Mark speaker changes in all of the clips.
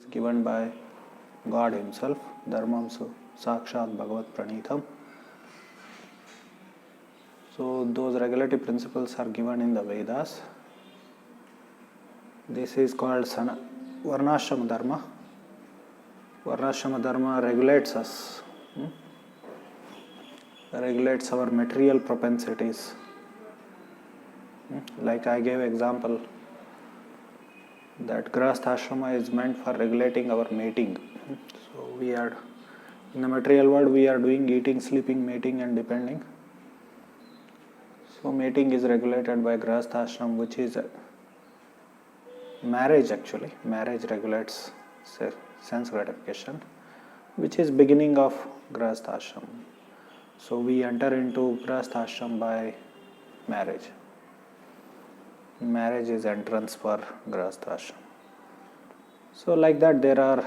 Speaker 1: given by God Himself, Dharmam Sakshat Bhagavat Pranitam. So those regulative principles are given in the Vedas. This is called Varnashrama Dharma. Varnashrama Dharma regulates us, regulates our material propensities. Like I gave example that Grahastha Ashrama is meant for regulating our mating. So we are, in the material world, we are doing eating, sleeping, mating and depending. So mating is regulated by Grahastha Ashram, which is marriage actually. Marriage regulates sense gratification, which is beginning of Grahastha Ashram. So we enter into Grahastha Ashram by marriage. Marriage is entrance for Grahastha Ashram. So like that there are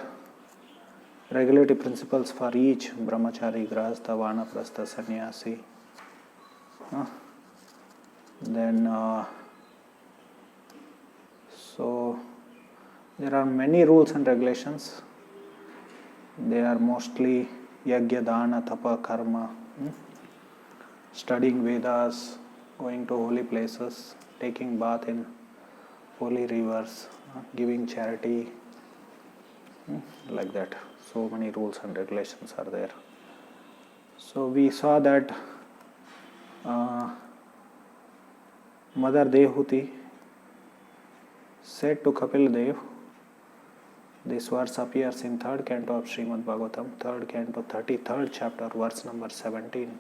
Speaker 1: regulative principles for each brahmachari, grahastha, vanaprastha, sannyasi. So there are many rules and regulations. They are mostly yajna, dana, tapa, karma, studying Vedas, going to holy places, taking bath in holy rivers, giving charity, like that. So many rules and regulations are there. So we saw that Mother Dehuti said to Kapil Dev, this verse appears in 3rd canto of Srimad Bhagavatam, 3rd canto, 33rd chapter, verse number 17.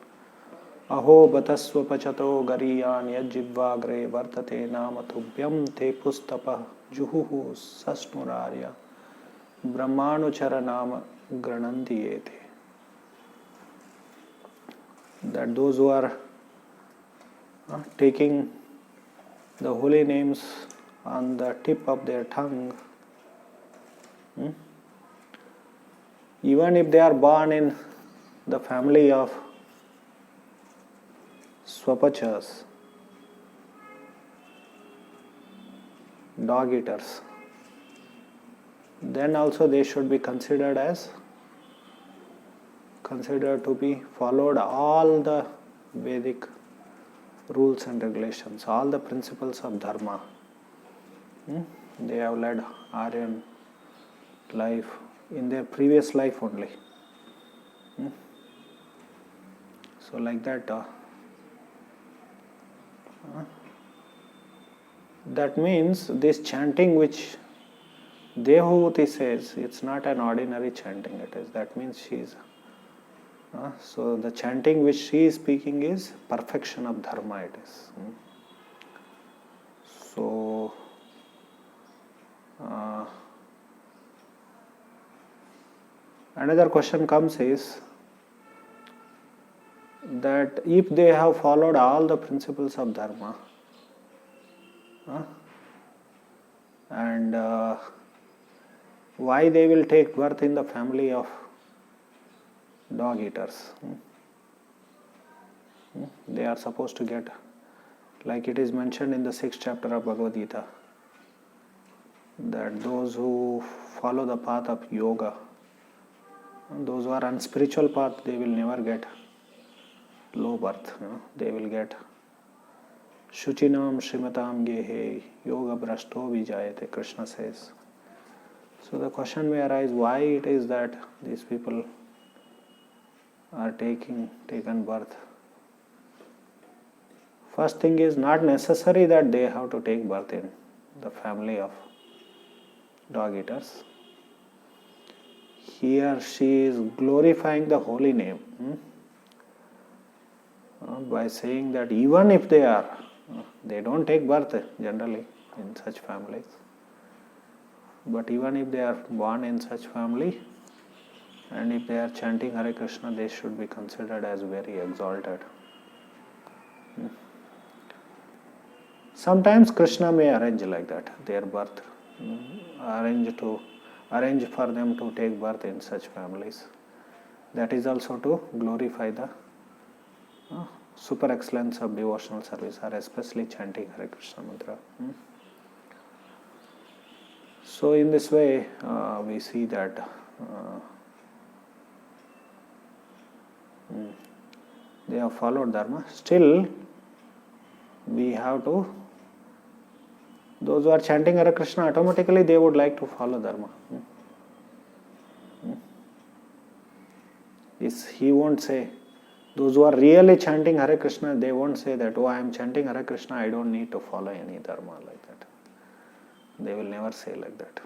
Speaker 1: Aho batasva pachato gariyan yajjivagre vartate namatubhyam te pustapa juhuhu sasnurarya brahmanuchara nama granandiyete. That those who are taking the holy names on the tip of their tongue, even if they are born in the family of swapachas, dog eaters, then also they should be considered to be followed all the Vedic rules and regulations, all the principles of Dharma. They have led Aryan life in their previous life only. So like that, that means this chanting which Dehuti says, it's not an ordinary chanting. That means she is. So the chanting which she is speaking is perfection of Dharma. It is. So another question comes is that if they have followed all the principles of Dharma, and why they will take birth in the family of dog eaters? They are supposed to get, like it is mentioned in the 6th chapter of Bhagavad Gita, that those who follow the path of yoga, those who are on spiritual path, they will never get low birth. They will get Shuchinam Srimatam Gehe Yoga Brashto Vijayate, Krishna says. So the question may arise, why it is that these people are taken birth? First thing is, not necessary that they have to take birth in the family of dog eaters. Here she is glorifying the holy name by saying that even if they don't take birth generally in such families, but even if they are born in such family, and if they are chanting Hare Krishna, they should be considered as very exalted. Sometimes Krishna may arrange like that, their birth, arrange for them to take birth in such families. That is also to glorify the super excellence of devotional service, or especially chanting Hare Krishna mantra. So in this way, we see that they have followed Dharma. Still, we have to, those who are chanting Hare Krishna, automatically they would like to follow Dharma. He won't say, those who are really chanting Hare Krishna, they won't say that, oh, I am chanting Hare Krishna, I don't need to follow any Dharma like that. They will never say like that.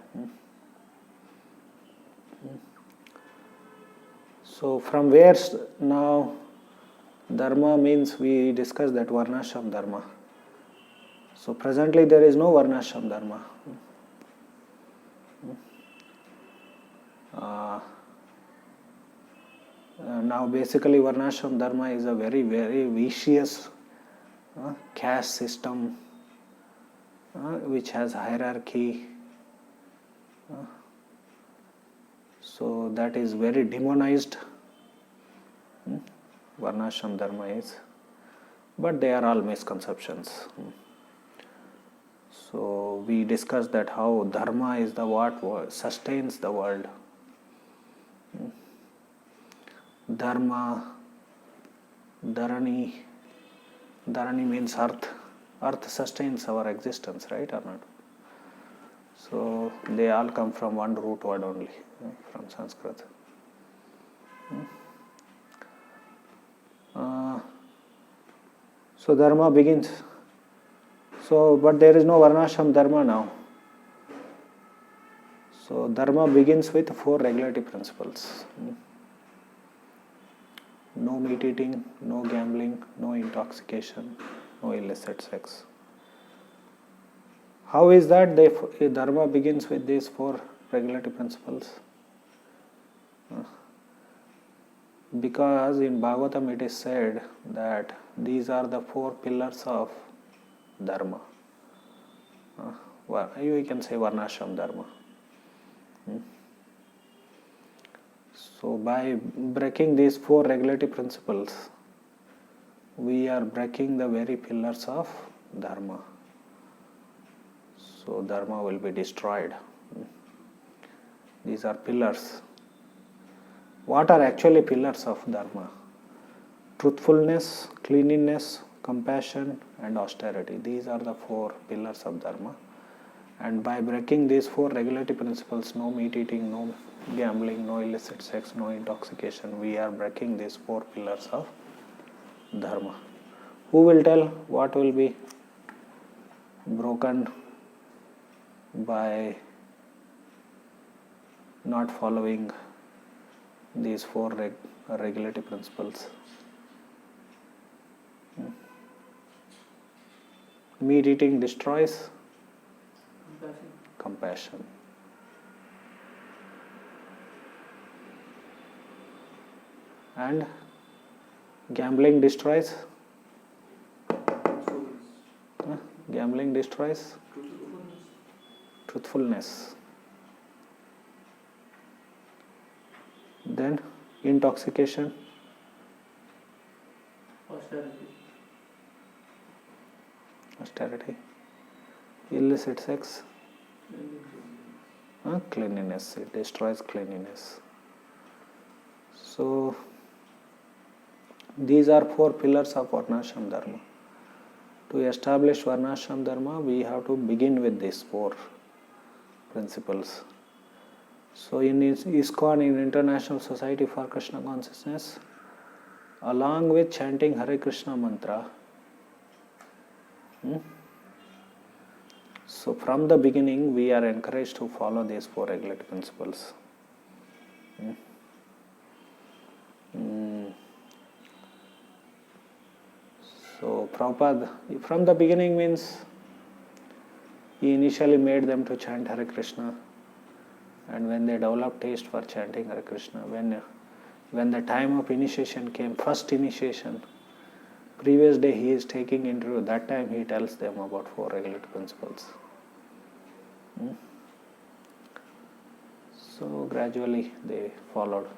Speaker 1: So from where now Dharma means, we discussed that Varnashram Dharma. So presently there is no Varnashram Dharma. Now basically Varnashram Dharma is a very, very vicious caste system which has hierarchy. So that is very demonized. Varnashram Dharma is. But they are all misconceptions. So we discussed that how Dharma is the what sustains the world. Dharma, Dharani means earth. Earth sustains our existence, right or not? So they all come from one root word only, from Sanskrit. So Dharma begins. So, but there is no Varnashram Dharma now. So Dharma begins with 4 regulatory principles. No meat eating, no gambling, no intoxication, no illicit sex. How is that Dharma begins with these 4 regulatory principles? Because in Bhagavatam it is said that these are the 4 pillars of Dharma. You can say Varnashram Dharma. So by breaking these 4 regulatory principles, we are breaking the very pillars of Dharma. So Dharma will be destroyed. These are pillars. What are actually pillars of Dharma? Truthfulness, cleanliness, compassion and austerity. These are the 4 pillars of Dharma. And by breaking these 4 regulatory principles, no meat eating, no gambling, no illicit sex, no intoxication, we are breaking these 4 pillars of Dharma. Who will tell what will be broken by not following these 4 regulatory principles? Meat eating destroys compassion. And gambling destroys? Gambling destroys truthfulness. Then intoxication? Austerity. Illicit sex? Cleanliness. It destroys cleanliness. So these are 4 pillars of Varnashram Dharma. To establish Varnashram Dharma, we have to begin with these 4 principles. So in ISKCON, in International Society for Krishna Consciousness, along with chanting Hare Krishna mantra, so from the beginning we are encouraged to follow these 4 regulatory principles. So Prabhupada, from the beginning means he initially made them to chant Hare Krishna, and when they developed taste for chanting Hare Krishna, when the time of initiation came, first initiation, previous day he is taking interview, that time he tells them about 4 regulatory principles. So gradually they followed.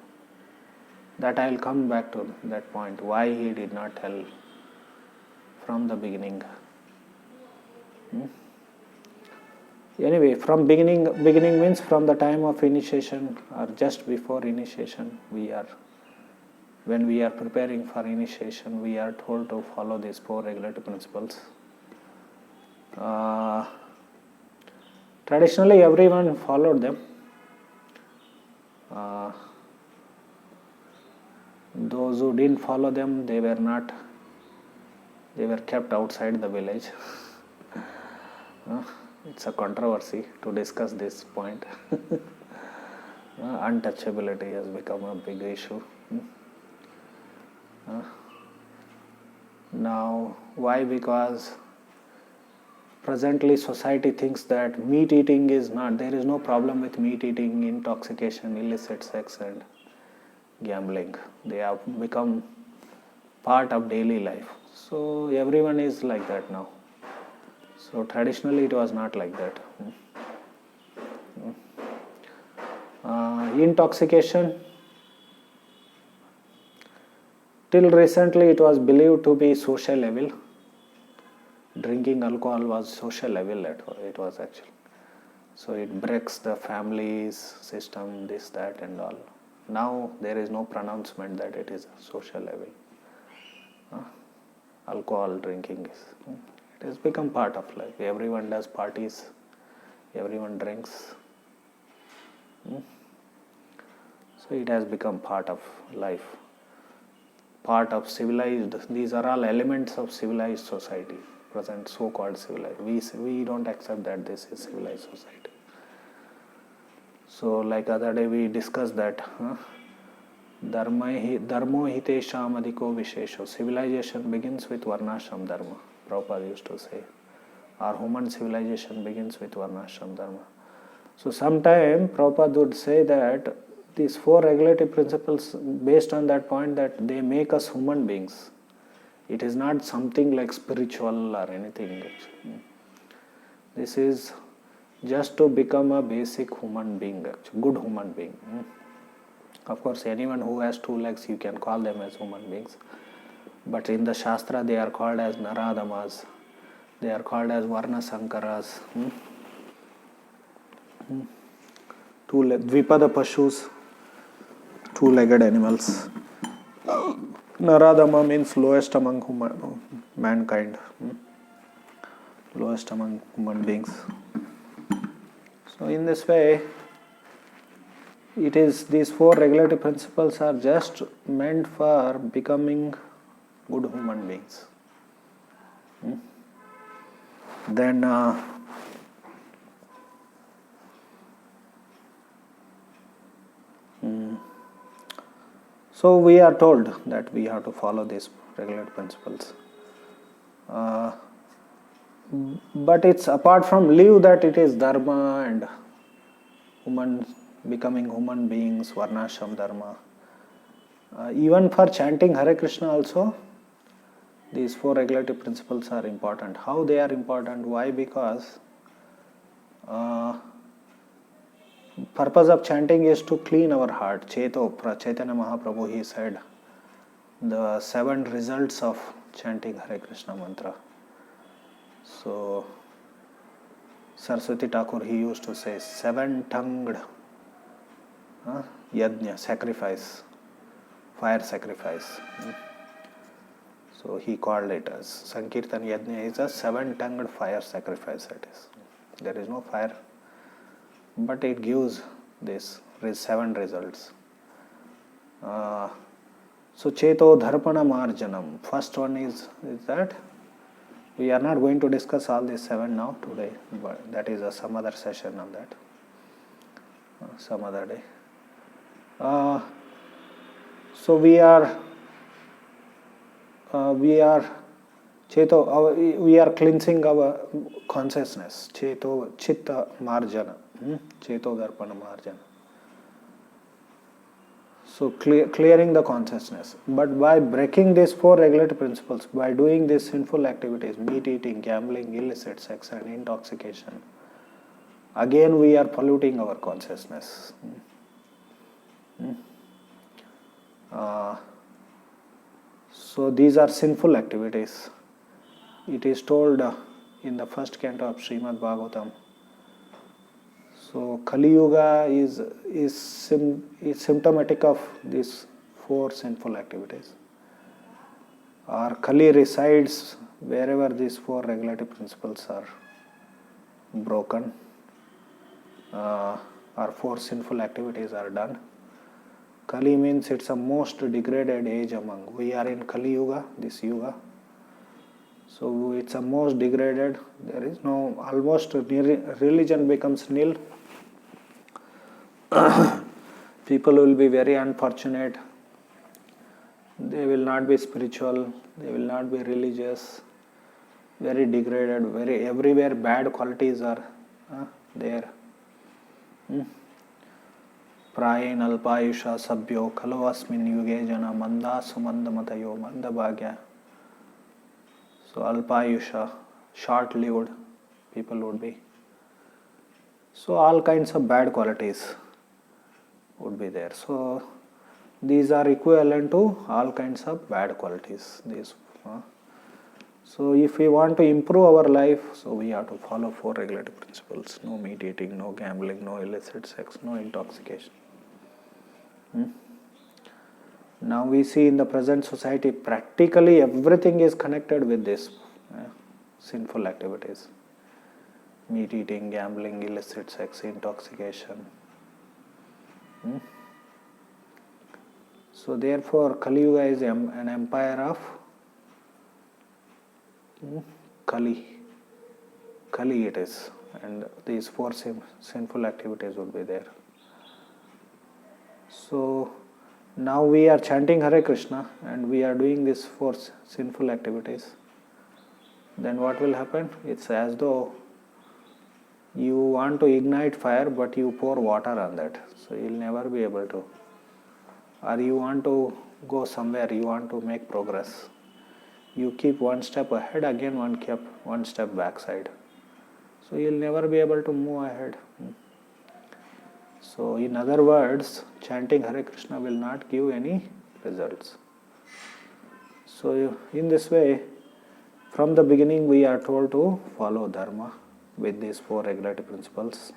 Speaker 1: That I will come back to that point, why he did not tell from the beginning. Anyway, from beginning means from the time of initiation or just before initiation, when we are preparing for initiation, we are told to follow these 4 regulative principles. Traditionally, everyone followed them. Those who didn't follow them, they were kept outside the village. It's a controversy to discuss this point. Untouchability has become a big issue. Now, why? Because presently society thinks that meat eating there is no problem with meat eating, intoxication, illicit sex and gambling. They have become part of daily life. So everyone is like that now. So traditionally it was not like that. Intoxication, till recently it was believed to be social evil. Drinking alcohol was social evil, it was actually. So it breaks the family's system, this, that and all. Now there is no pronouncement that it is a social evil. Alcohol drinking it has become part of life. Everyone does parties, everyone drinks. So it has become part of life, part of civilized. These are all elements of civilized society, present so-called civilized. We don't accept that this is civilized society. So like other day we discussed that dharmo hitesham adhiko vishesho. Civilization begins with varnashram dharma. Prabhupada used to say, our human civilization begins with varnashram dharma. So sometime Prabhupada would say that these 4 regulative principles, based on that point, that they make us human beings. It is not something like spiritual or anything. This is just to become a basic human being, good human being. Of course, anyone who has 2 legs, you can call them as human beings. But in the Shastra, they are called as Naradamas. They are called as Varna Sankaras. Dvipada Pashus, 2-legged animals. Naradama means lowest among mankind. Lowest among human beings. So in this way, it is these 4 regulative principles are just meant for becoming good human beings. Then so we are told that we have to follow these regulative principles. But it's apart from live that it is Dharma and becoming human beings, Varnashram Dharma. Even for chanting Hare Krishna also, these 4 regulative principles are important. How they are important? Why? Because purpose of chanting is to clean our heart. Chaitanya Mahaprabhu, he said, the 7 results of chanting Hare Krishna mantra. So Saraswati Thakur, he used to say 7-tongued yajna, sacrifice, fire sacrifice. So he called it as Sankirtan Yajna is a 7-tongued fire sacrifice. It is. There is no fire, but it gives this 7 results. So Cheto Dharpana Marjanam. First one is that we are not going to discuss all these 7 now today, but that is some other session on that, some other day. So we are cleansing our consciousness. Cheto Chitta Marjana. Cheto Darpana Marjana. So clearing the consciousness. But by breaking these 4 regulative principles, by doing these sinful activities, meat eating, gambling, illicit sex and intoxication, again we are polluting our consciousness. So these are sinful activities. It is told in the first canto of Srimad Bhagavatam, So Kali Yuga is symptomatic of these four sinful activities. Or Kali resides wherever these four regulative principles are broken, or four sinful activities are done. Kali means it's a most degraded age among. We are in Kali Yuga, this Yuga. So it's a most degraded. There is no, almost religion becomes nil. People will be very unfortunate. They will not be spiritual. They will not be religious. Very degraded. Very everywhere bad qualities are there. Prayen alpayusha sabhyo khalo asmin yuge jana manda sumanda matayo manda bhagya. So alpayusha, short-lived people would be. So all kinds of bad qualities would be there. So these are equivalent to all kinds of bad qualities. So if we want to improve our life, so we have to follow four regulative principles. No meat eating, no gambling, no illicit sex, no intoxication. Now we see in the present society practically everything is connected with this sinful activities. Meat eating, gambling, illicit sex, intoxication. So therefore Kali Yuga is an empire of Kali. Kali it is, and these four sinful activities would be there. So now we are chanting Hare Krishna and we are doing these four sinful activities. Then what will happen? It's as though you want to ignite fire but you pour water on that. So you'll never be able to. Or you want to go somewhere, you want to make progress. You keep one step ahead, again one step backside. So you'll never be able to move ahead. So in other words, chanting Hare Krishna will not give any results. So in this way, from the beginning we are told to follow Dharma with these four regulative principles.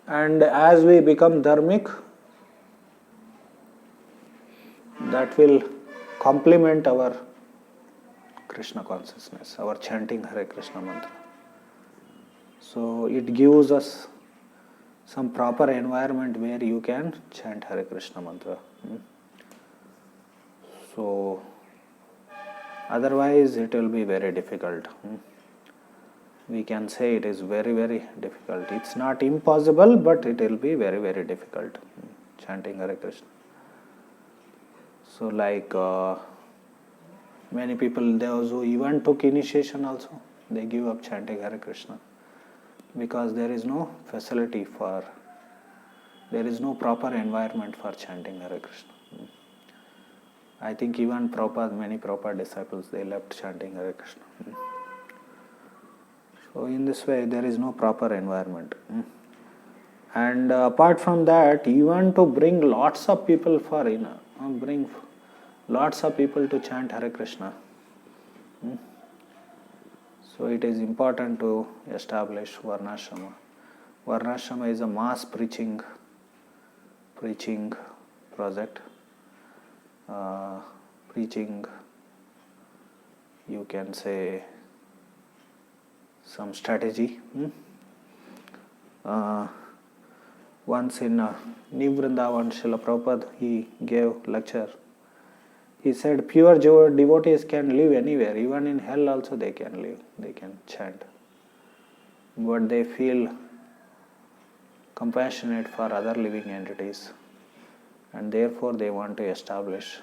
Speaker 1: And as we become dharmic, that will complement our Krishna consciousness, our chanting Hare Krishna mantra. So it gives us some proper environment where you can chant Hare Krishna mantra. So otherwise it will be very difficult. We can say it is very, very difficult. It's not impossible, but it will be very, very difficult chanting Hare Krishna. So like many people, those who even took initiation also, they give up chanting Hare Krishna because there is no facility there is no proper environment for chanting Hare Krishna. I think even many Prabhupada disciples, they left chanting Hare Krishna. So in this way, there is no proper environment. And apart from that, even to bring lots of people bring lots of people to chant Hare Krishna. So it is important to establish Varnashrama. Varnashrama is a mass preaching project. Preaching, you can say, some strategy. Once in New Vrindavan, Srila Prabhupada, he gave lecture. He said pure devotees can live anywhere, even in hell also they can live, they can chant. But they feel compassionate for other living entities, and therefore they want to establish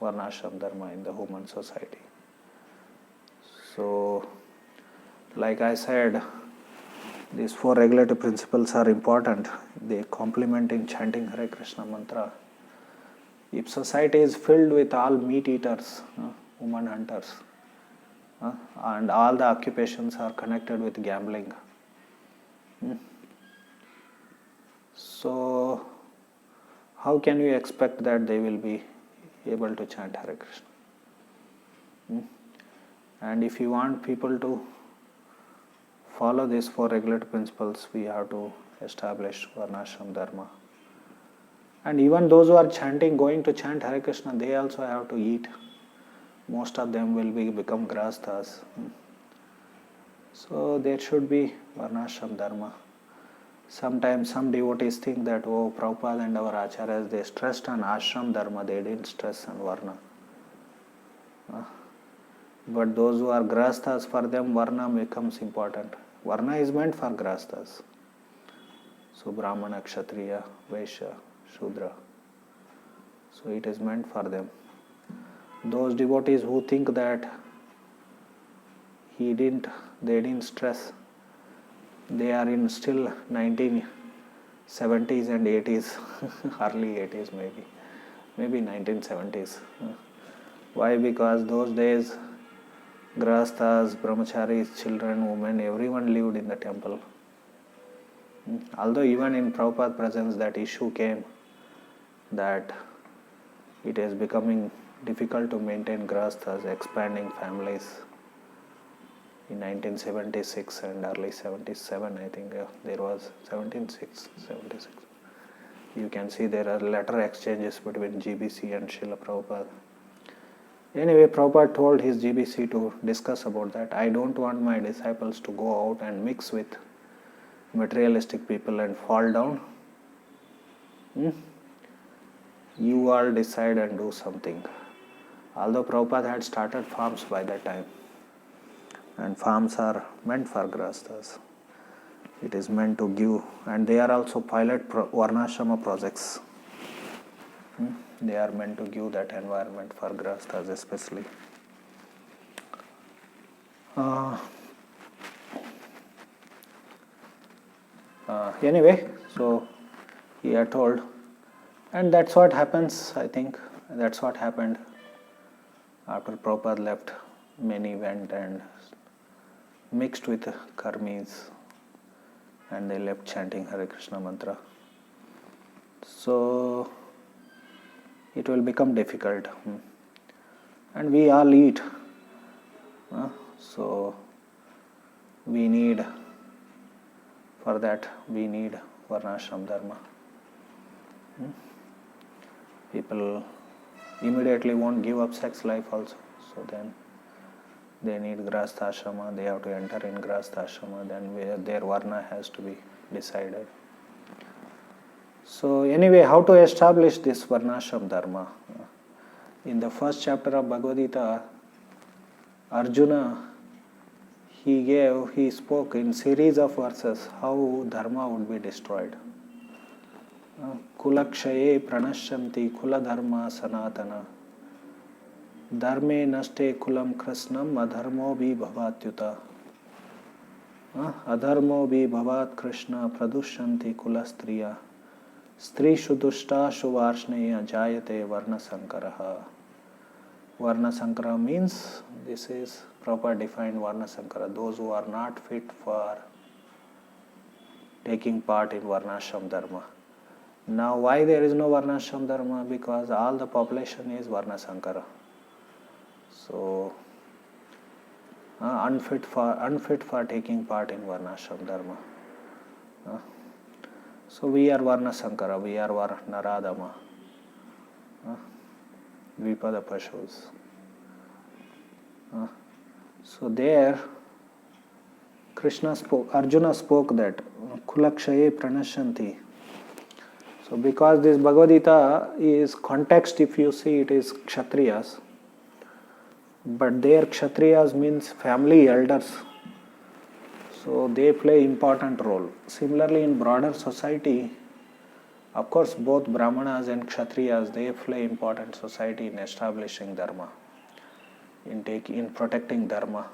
Speaker 1: Varnashram Dharma in the human society. So, like I said, these four regulative principles are important. They complement in chanting Hare Krishna mantra. If society is filled with all meat eaters, woman hunters, and all the occupations are connected with gambling, so how can we expect that they will be able to chant Hare Krishna? And if you want people to follow these 4 regulative principles, we have to establish Varnashram Dharma. And even those who are going to chant Hare Krishna, they also have to eat. Most of them will become grahasthas. So there should be Varnashram Dharma. Sometimes some devotees think that, oh, Prabhupada and our acharyas, they stressed on ashram dharma, they didn't stress on varna. But those who are grahasthas, for them varna becomes important. Varna is meant for grahasthas. So Brahmana, Kshatriya, Vaishya, Shudra. So it is meant for them. Those devotees who think that they didn't stress, they are in still 1970s and 80s, early 80s maybe 1970s. Why? Because those days grahasthas, brahmacharis, children, women, everyone lived in the temple. Although even in Prabhupada presence that issue came that it is becoming difficult to maintain grahasthas, expanding families. In 1976 and early 77, I think there was 76. You can see there are letter exchanges between GBC and Srila Prabhupada. Anyway, Prabhupada told his GBC to discuss about that. I don't want my disciples to go out and mix with materialistic people and fall down. You all decide and do something. Although Prabhupada had started farms by that time. And farms are meant for grahasthas. It is meant to give, and they are also pilot Varnashrama projects. They are meant to give that environment for grahasthas especially. Anyway, so he had told, and that's what happens, I think. That's what happened after Prabhupada left. Many went and mixed with karmis, and they left chanting Hare Krishna mantra. So it will become difficult. And we all eat. So we need, for that we need Varnashram Dharma. People immediately won't give up sex life also. So then they need grahastha ashrama, they have to enter in grahastha ashrama, then their varna has to be decided. So anyway, how to establish this Varnashram Dharma? In the first chapter of Bhagavad Gita, Arjuna, he spoke in series of verses how Dharma would be destroyed. Kulakshaye pranashyanti kula dharma sanatana. Dharme naste kulam krasnam adharmo vi bhavatyuta. Adharmo vi bhavat krishna pradushyanti kulastriya. Stri shudushta shuvarshneya jayate varna sankaraha. Varna sankara means, this is proper defined varna sankara, those who are not fit for taking part in Varnashram Dharma. Now why there is no Varnashram Dharma? Because all the population is varna sankara. So unfit for taking part in Varnashram Dharma. So we are Varna Sankara, we are Naradama, Vipada Pashus. So there Arjuna spoke that Kulakshaye pranashyanti. So because this Bhagavad Gita is context, if you see, it is Kshatriyas. But there Kshatriyas means family elders. So they play important role. Similarly in broader society, of course both Brahmanas and Kshatriyas, they play important society in establishing Dharma, in protecting Dharma.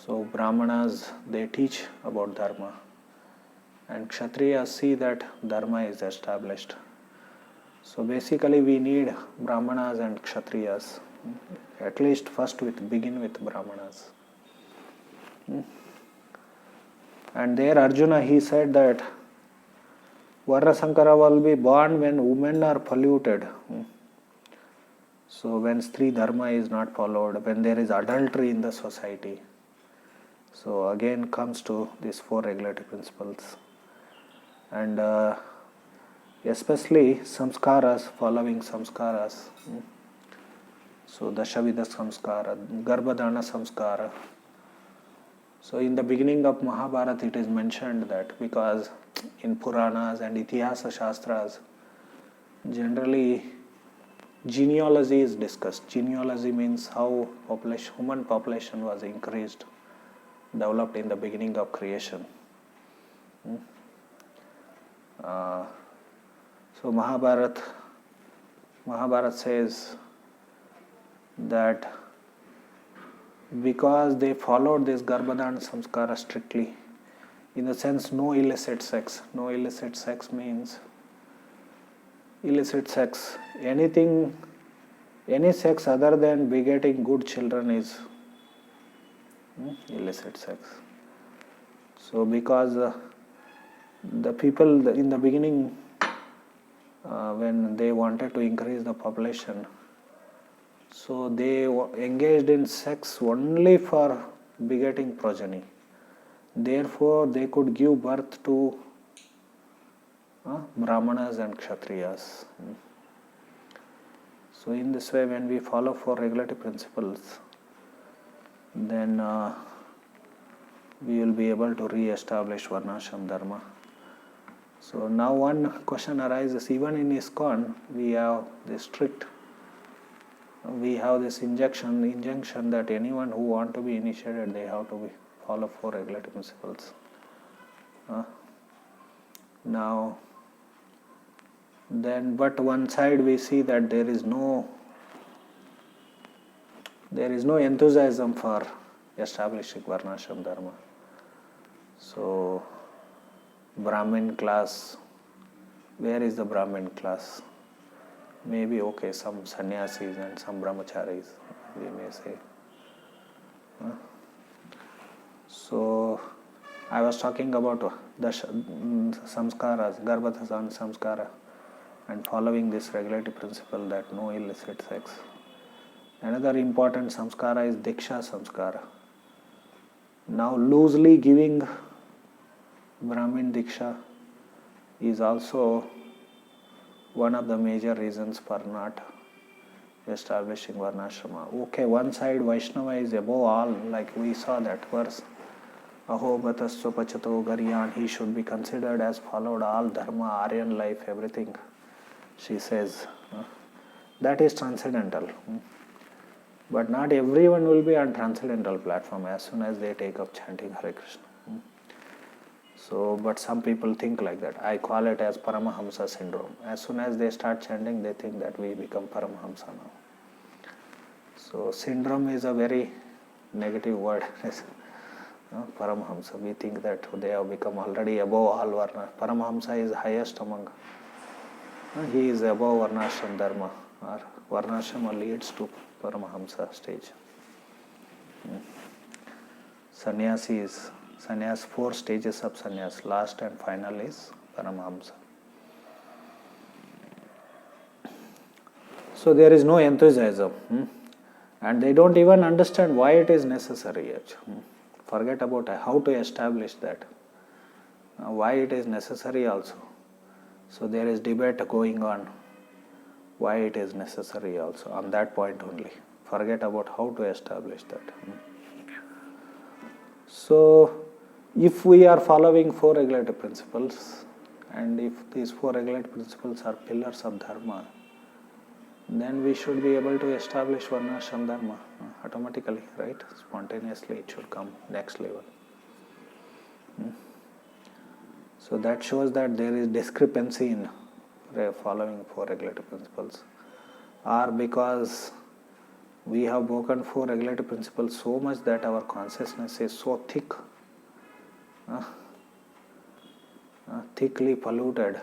Speaker 1: So Brahmanas, they teach about Dharma. And Kshatriyas see that Dharma is established. So basically we need Brahmanas and Kshatriyas. At least first begin with Brahmanas. And there Arjuna, he said that Varna Sankara will be born when women are polluted. So when Stri Dharma is not followed, when there is adultery in the society, so again comes to these 4 regulatory principles. And especially samskaras, following samskaras. So Dashavida samskara, Garbhadana samskara. So in the beginning of Mahabharata it is mentioned that because in Puranas and Itihasa Shastras, generally genealogy is discussed. Genealogy means how human population was increased, developed in the beginning of creation. So Mahabharata says that because they followed this Garbhadana samskara strictly, in the sense no illicit sex. No illicit sex means illicit sex. Any sex other than begetting good children is illicit sex. So because the people in the beginning, when they wanted to increase the population, so they engaged in sex only for begetting progeny. Therefore, they could give birth to Brahmanas and Kshatriyas. So in this way, when we follow 4 regulatory principles, then we will be able to re-establish Varnashram Dharma. So now one question arises, even in ISKCON, we have this injunction that anyone who want to be initiated, they have to follow 4 regulatory principles. Now, then, but one side we see that there is no enthusiasm for establishing Varnashram Dharma. So, Brahmin class, where is the Brahmin class? Maybe some sannyasis and some brahmacharis, we may say. So, I was talking about the samskaras, Garbhadana samskara, and following this regulatory principle that no illicit sex. Another important samskara is Diksha samskara. Now, loosely giving Brahmin Diksha is also one of the major reasons for not establishing Varnashrama. One side Vaishnava is above all, like we saw that verse, Aho Bhatasva Pachato Garyan, he should be considered as followed all Dharma, Aryan life, everything, she says. That is transcendental. But not everyone will be on transcendental platform as soon as they take up chanting Hare Krishna. So, but some people think like that. I call it as Paramahamsa syndrome. As soon as they start chanting, they think that we become Paramahamsa now. So, syndrome is a very negative word. Paramahamsa, we think that they have become already above all Varna. Paramahamsa is highest among. He is above Varnashram Dharma, or Varnashrama leads to Paramahamsa stage. Sannyasi is sannyas, 4 stages of sannyas. Last and final is Paramahamsa. So there is no enthusiasm, and they don't even understand why it is necessary. Forget about how to establish that. Why it is necessary also. So there is debate going on. Why it is necessary also, on that point only. Forget about how to establish that. So, if we are following 4 regulatory principles, and if these 4 regulatory principles are pillars of Dharma, then we should be able to establish Varnashram Dharma automatically, right? Spontaneously it should come next level. So that shows that there is discrepancy in following 4 regulatory principles, or because we have broken 4 regulatory principles so much that our consciousness is so thickly polluted.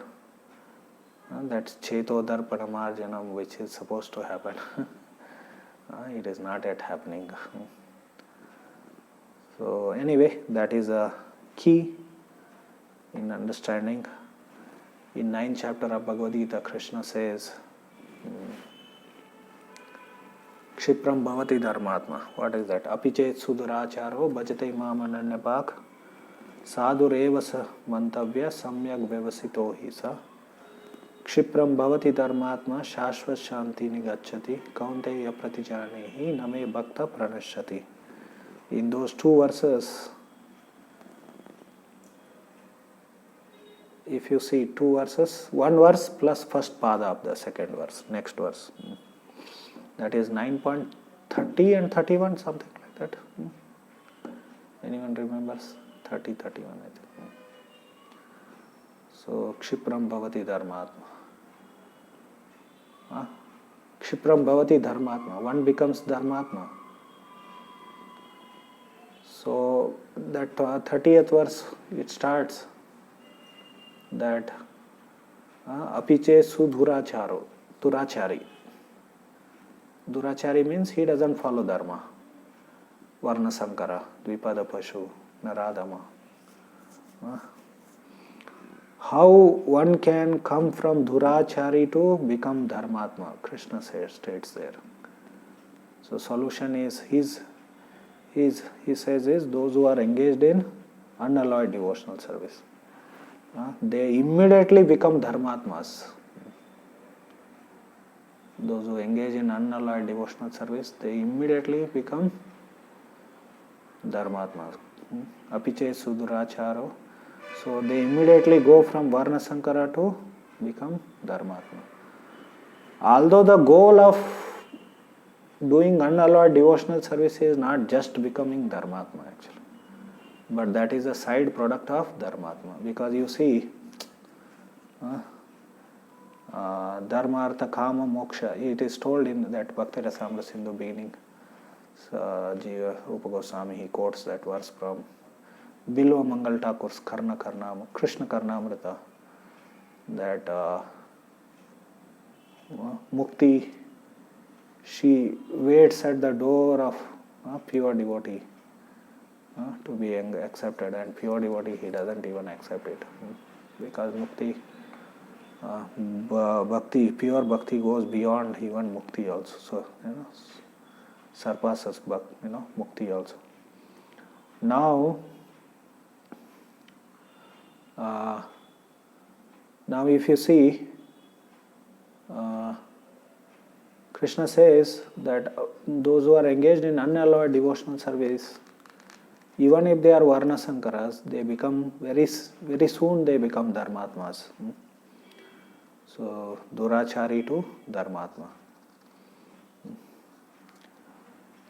Speaker 1: That's Cheto Darpanamarjanam, which is supposed to happen. It is not yet happening. So anyway, that is a key in understanding. In 9th chapter of Bhagavad Gita, Krishna says, Kshipram bhavati dharmatma. What is that? Apichet suduracharo bhajate mamananyapak sadhureva sa mantavya samyak vyavasito hi sa Kshipram bhavati dharmatma shashvat shanti nigacchati kaunteya pratijanehi name bhakta pranashyati. In those two verses, if you see two verses, one verse plus first pada of the second verse, next verse. That is 9.30 and 31, something like that. Anyone remembers? 30, 31, I think. So, Kshipram bhavati dharmatma. Kshipram bhavati dharmatma. One becomes dharmatma. So, that 30th verse, it starts that apiche sudhuracharo, durachari. Durachari means he doesn't follow dharma. Varna sankara, dvipada pashu, naradama. How one can come from durachari to become dharmatma? Krishna states there. So solution is he says is those who are engaged in unalloyed devotional service. They immediately become dharmatmas. Those who engage in unalloyed devotional service, they immediately become dharmatmas. Apiche suduracharo. So they immediately go from varna sankara to become dharmatma. Although the goal of doing unalloyed devotional service is not just becoming dharmatma actually, but that is a side product of dharmatma. Because you see, dharma artha kama moksha, it is told in that Bhakti Rasamrita Sindhu beginning. Jiva Rupa Goswami, he quotes that verse from Bilva Mangal Thakur's Krishna Karnamrita, that Mukti, she waits at the door of pure devotee to be accepted, and pure devotee, he doesn't even accept it, because Mukti, bhakti, pure bhakti goes beyond even Mukti also, so surpasses Mukti also. Now if you see, Krishna says that those who are engaged in unalloyed devotional service, even if they are varna sankaras, they become very soon they become dharmatmas. So durachari to dharmatma.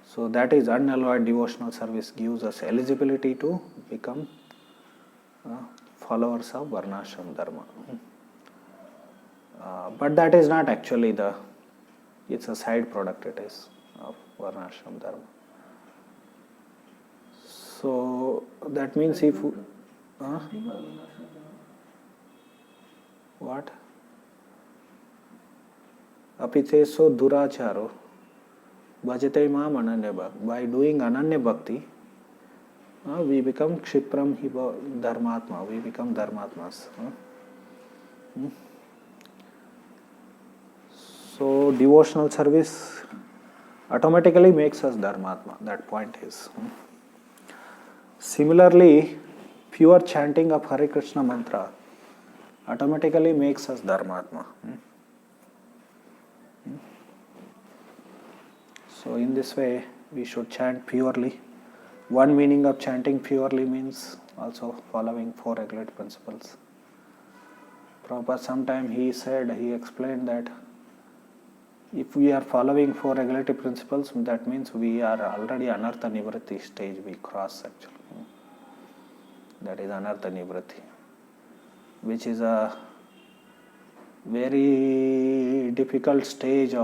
Speaker 1: So that is unalloyed devotional service gives us eligibility to become followers of varnashram dharma. But that is not actually it's a side product, it is, of varnashram dharma. So that means if what? Apite so duracharo bhajate mam ananya bhakti. By doing ananya bhakti, we become kshipram hiva dharmatma, we become dharmatmas. So devotional service automatically makes us dharmatma, that point is. Similarly, pure chanting of Hare Krishna mantra automatically makes us dharmatma. So in this way, we should chant purely. One meaning of chanting purely means also following four regulatory principles. Prabhupada sometime he explained that if we are following four regulatory principles, that means we are already anartha nivritti stage we cross actually. That is anartha nivritti, which is a very difficult stage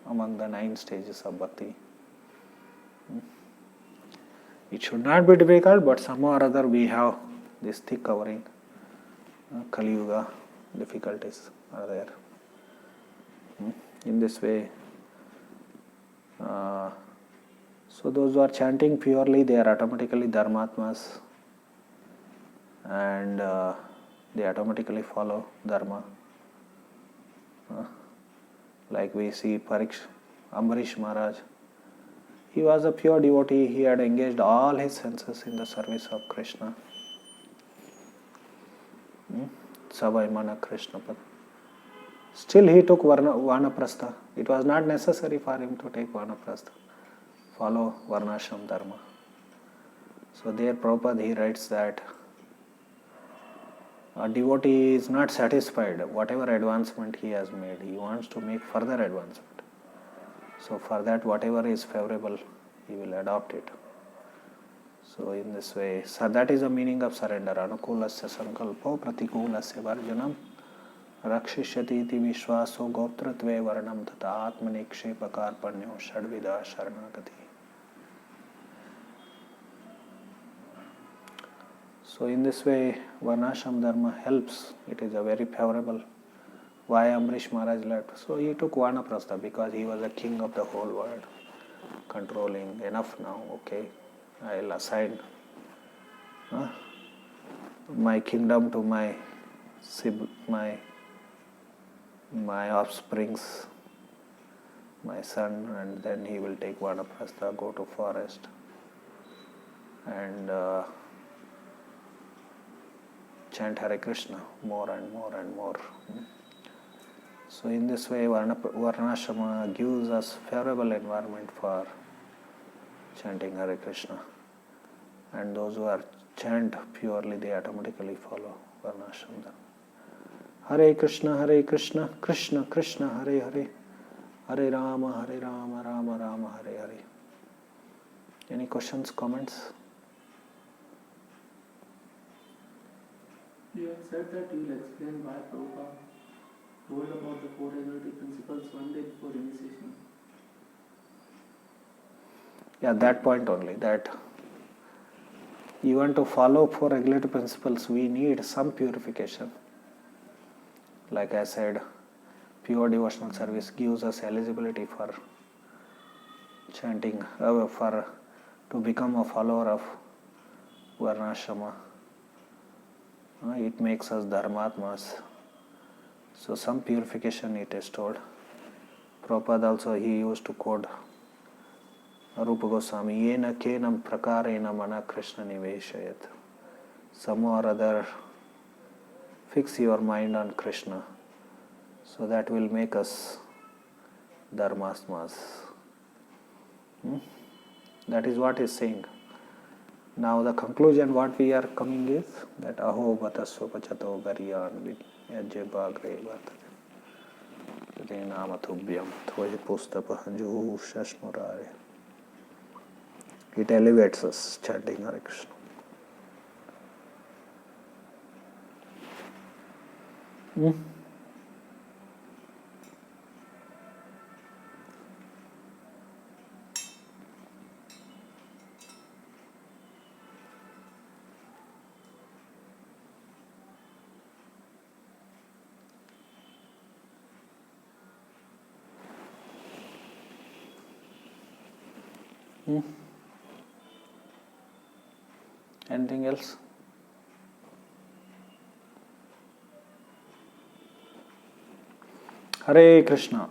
Speaker 1: among the 9 stages of bhakti. It should not be difficult, but somehow or other we have this thick covering. Kali Yuga difficulties are there. In this way, so those who are chanting purely, they are automatically dharmatmas, and they automatically follow dharma. Like we see Ambarish Maharaj, He was a pure devotee. He had engaged all his senses in the service of Krishna. Savai mana Krishna Pad. Still he took Vanaprastha. It was not necessary for him to take Vanaprastha. Follow Varnashram Dharma. So there Prabhupada he writes that a devotee is not satisfied whatever advancement he has made. He wants to make further advancement. So for that whatever is favorable he will adopt it. So in this way, so that is the meaning of surrender. Anukulasya sankalpo pratikulasya varjanam rakshishyati iti vishvaso goptratve varnam tata atmanikshepakaarpanyo shadvida sharanagati. So in this way, Varnashram Dharma helps. It is a very favorable. Why Amrish Maharaj left? So he took Vanaprastha because he was a king of the whole world. Controlling, enough now, okay. I'll assign my kingdom to my offsprings, my son, and then he will take Vanaprastha, go to forest, and chant Hare Krishna more and more and more. So in this way, Varnashrama gives us favorable environment for chanting Hare Krishna. And those who are chant purely, they automatically follow Varnashram Dharma. Hare Krishna, Krishna Krishna, Hare Hare, Hare Rama, Rama Rama, Hare Hare. Any questions, comments?
Speaker 2: You have said that you will explain why Prabhupada told about the four regulative principles one day before initiation.
Speaker 1: Yeah, that point only, that even to follow four regulative principles, we need some purification. Like I said, pure devotional service gives us eligibility for chanting, to become a follower of Varnashrama. It makes us dharmatmas. So some purification it is told. Prabhupada also, he used to quote Rupa Goswami, Yena kenam prakarena mana Krishna niveshayat. Some or other, fix your mind on Krishna. So that will make us dharmasmas. That is what he is saying. Now the conclusion what we are coming is that aho batasva pachato garyan yajya bagre vatade namatubhyam tvoji pustapa juhu shashmurare. It elevates us chanting Hare Krishna. Anything else? Hare Krishna.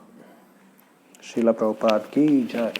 Speaker 1: Srila Prabhupada ki jai.